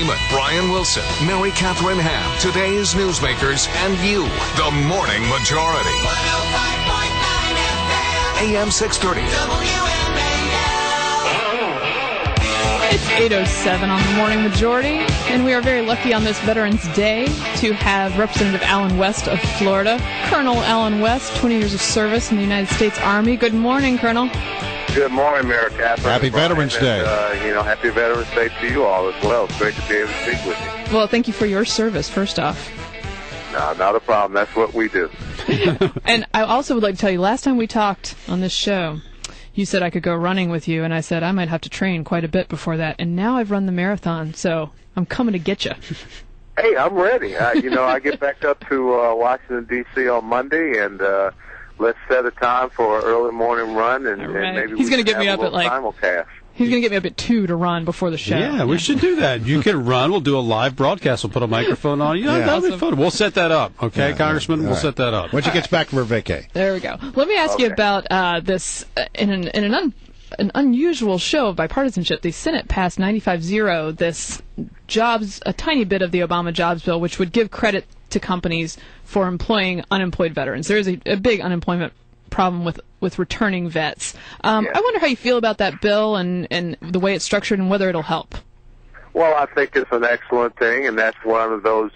Freeman, Brian Wilson, Mary Catherine Ham, today's newsmakers, and you, the Morning Majority. 105.9 FM. AM 630. WMAL. It's 8:07 on the Morning Majority, and we are very lucky on this Veterans Day to have Representative Alan West of Florida. Colonel Alan West, 20 years of service in the United States Army. Good morning, Colonel. Good morning, Mary Catherine. Happy Veterans Day. Happy Veterans Day to you all as well. It's great to be able to speak with you. Well, thank you for your service, first off. No, not a problem. That's what we do. And I also would like to tell you, last time we talked on this show, you said I could go running with you, and I said I might have to train quite a bit before that. And now I've run the marathon, so I'm coming to get you. Hey, I'm ready. I get back up to Washington, D.C. on Monday, and let's set a time for an early morning run, and maybe he's going to get me up at simulcast. He's going to get me up at 2 to run before the show. Yeah, we should do that. You can run. We'll do a live broadcast. We'll put a microphone on. That'll be fun. We'll set that up, okay, Congressman? We'll set that up. When she gets back from her vacay. There we go. Let me ask you about this in an unusual show of bipartisanship. The Senate passed 95-0 this a tiny bit of the Obama jobs bill, which would give credit to companies for employing unemployed veterans. There is a big unemployment problem with returning vets. I wonder how you feel about that bill and the way it's structured and whether it'll help. Well, I think it's an excellent thing, and that's one of those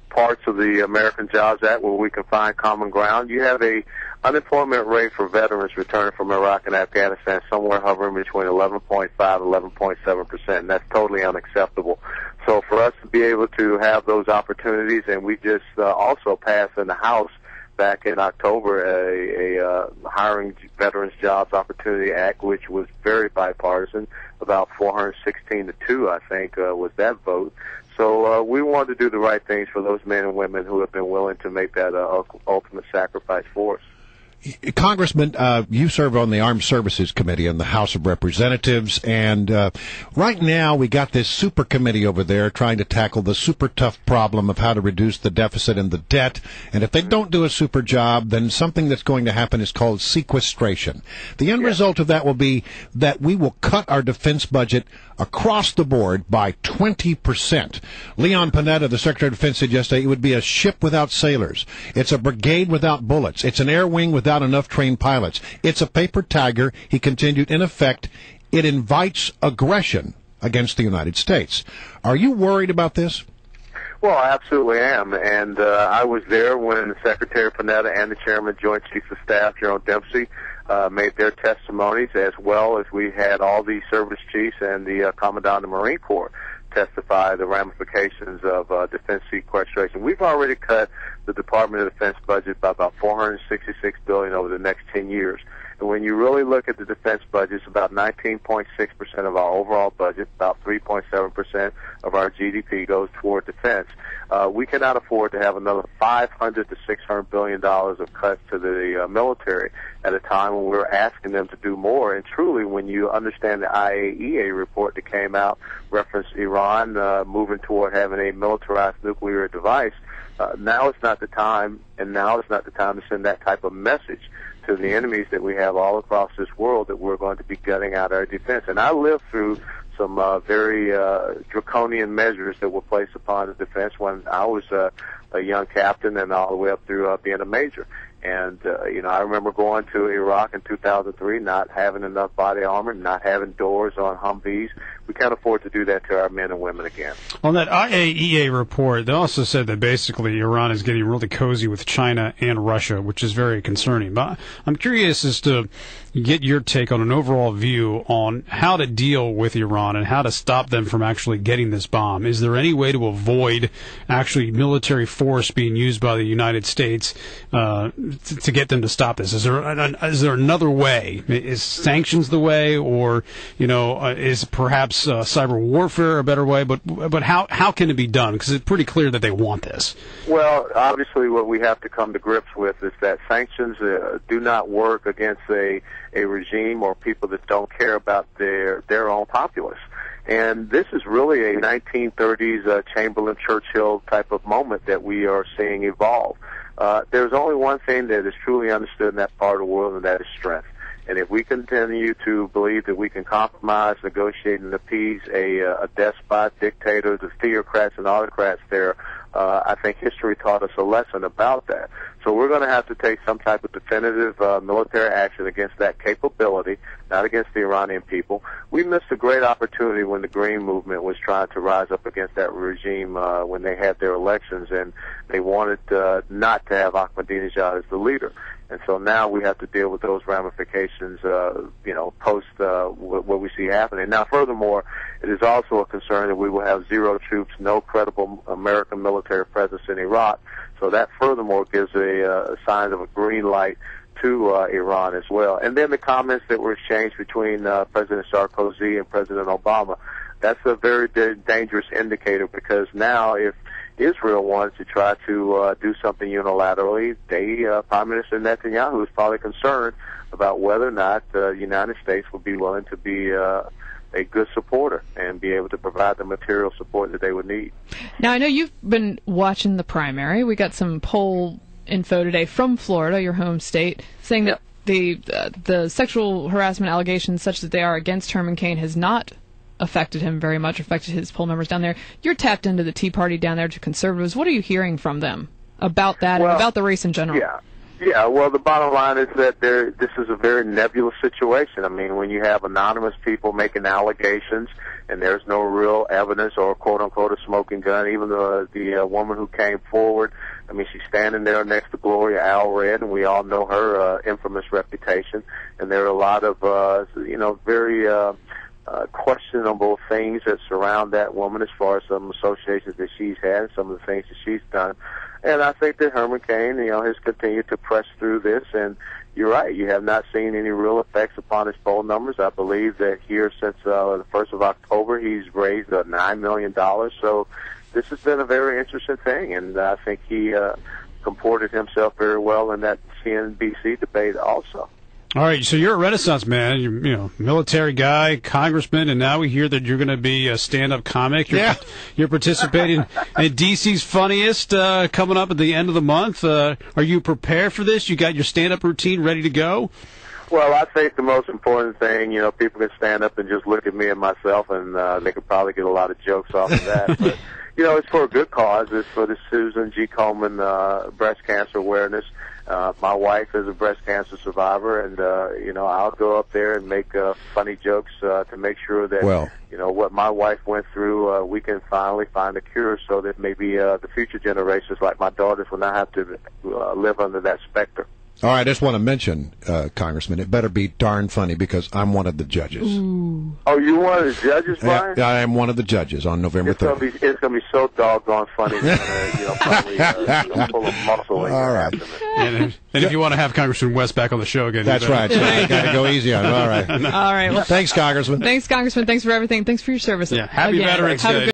parts of the American Jobs Act where we can find common ground. You have a unemployment rate for veterans returning from Iraq and Afghanistan somewhere hovering between 11.5 and 11.7%, and that's totally unacceptable. So for us to be able to have those opportunities, and we just also passed in the House back in October a Hiring Veterans Jobs Opportunity Act, which was very bipartisan, about 416 to 2, I think, was that vote. So we want to do the right things for those men and women who have been willing to make that ultimate sacrifice for us. Congressman, you serve on the Armed Services Committee in the House of Representatives, and right now we got this super committee over there trying to tackle the super tough problem of how to reduce the deficit and the debt, and if they don't do a super job, then something that's going to happen is called sequestration. The end result of that will be that we will cut our defense budget across the board by 20%. Leon Panetta, the Secretary of Defense, said yesterday it would be a ship without sailors. It's a brigade without bullets. It's an air wing without enough trained pilots. It's a paper tiger. He continued, in effect, it invites aggression against the United States. Are you worried about this? Well, I absolutely am, and I was there when Secretary Panetta and the Chairman, Joint Chiefs of Staff, General Dempsey, made their testimonies, as well as we had all the service chiefs and the Commandant of the Marine Corps testify the ramifications of defense sequestration. We've already cut the Department of Defense budget by about $466 billion over the next 10 years. And when you really look at the defense budget, it's about 19.6% of our overall budget, about 3.7% of our GDP goes toward defense. We cannot afford to have another $500 to $600 billion of cuts to the military at a time when we're asking them to do more. And truly, when you understand the IAEA report that came out, referenced Iran moving toward having a militarized nuclear device, now it's not the time, and now it's not the time to send that type of message to the enemies that we have all across this world that we're going to be gutting out our defense. And I lived through some very draconian measures that were placed upon the defense when I was a young captain and all the way up through being a major. And, I remember going to Iraq in 2003, not having enough body armor, not having doors on Humvees. We can't afford to do that to our men and women again. On that IAEA report, they also said that basically Iran is getting really cozy with China and Russia, which is very concerning. But I'm curious as to get your take on an overall view on how to deal with Iran and how to stop them from actually getting this bomb. Is there any way to avoid actually military force being used by the United States to get them to stop this? Is there another way? Is sanctions the way, or is perhaps cyber warfare a better way? But how can it be done? Because it's pretty clear that they want this. Well, obviously, what we have to come to grips with is that sanctions do not work against a regime or people that don't care about their own populace. And this is really a 1930s Chamberlain-Churchill type of moment that we are seeing evolve. There's only one thing that is truly understood in that part of the world, and that is strength. And if we continue to believe that we can compromise, negotiate, and appease a despot, dictator, the theocrats and autocrats there, I think history taught us a lesson about that. So we're going to have to take some type of definitive military action against that capability, not against the Iranian people. We missed a great opportunity when the Green Movement was trying to rise up against that regime when they had their elections, and they wanted not to have Ahmadinejad as the leader. And so now we have to deal with those ramifications, post what we see happening. Now, furthermore, it is also a concern that we will have zero troops, no credible American military presence in Iraq. So that furthermore gives a sign of a green light to Iran as well. And then the comments that were exchanged between President Sarkozy and President Obama, that's a very dangerous indicator, because now if Israel wants to try to do something unilaterally, Prime Minister Netanyahu is probably concerned about whether or not the United States will be willing to be a good supporter and be able to provide the material support that they would need. Now, I know you've been watching the primary. We got some poll info today from Florida, your home state, saying that the sexual harassment allegations, such that they are against Herman Cain, has not affected him very much, affected his poll numbers down there. You're tapped into the Tea Party down there, to conservatives. What are you hearing from them about that and about the race in general? Yeah, well, the bottom line is that this is a very nebulous situation. I mean, when you have anonymous people making allegations and there's no real evidence or, quote-unquote, a smoking gun, even the woman who came forward, I mean, she's standing there next to Gloria Allred, and we all know her infamous reputation. And there are a lot of, very questionable things that surround that woman as far as some associations that she's had, some of the things that she's done. And I think that Herman Cain, has continued to press through this. And you're right, you have not seen any real effects upon his poll numbers. I believe that here since the 1st of October, he's raised $9 million. So this has been a very interesting thing. And I think he comported himself very well in that CNBC debate also. All right, so you're a Renaissance man, you're military guy, congressman, and now we hear that you're going to be a stand-up comic. You're participating in DC's Funniest coming up at the end of the month. Are you prepared for this? You got your stand-up routine ready to go? Well, I think the most important thing, people can stand up and just look at me and myself, and they could probably get a lot of jokes off of that. But, it's for a good cause. It's for the Susan G. Komen breast cancer awareness. My wife is a breast cancer survivor, and, I'll go up there and make funny jokes to make sure that, what my wife went through, we can finally find a cure so that maybe the future generations, like my daughters, will not have to live under that specter. All right, I just want to mention, Congressman, it better be darn funny, because I'm one of the judges. Ooh. Oh, you're one of the judges, Brian? Yeah, I am one of the judges on November 3rd. It's going to be so doggone funny. Probably full of muscle. All right. And if you want to have Congressman West back on the show again. That's right. So I got to go easy on it. All right. All right. Well, thanks, Congressman. Thanks, Congressman. Thanks for everything. Thanks for your service. Yeah. Happy Veterans Day.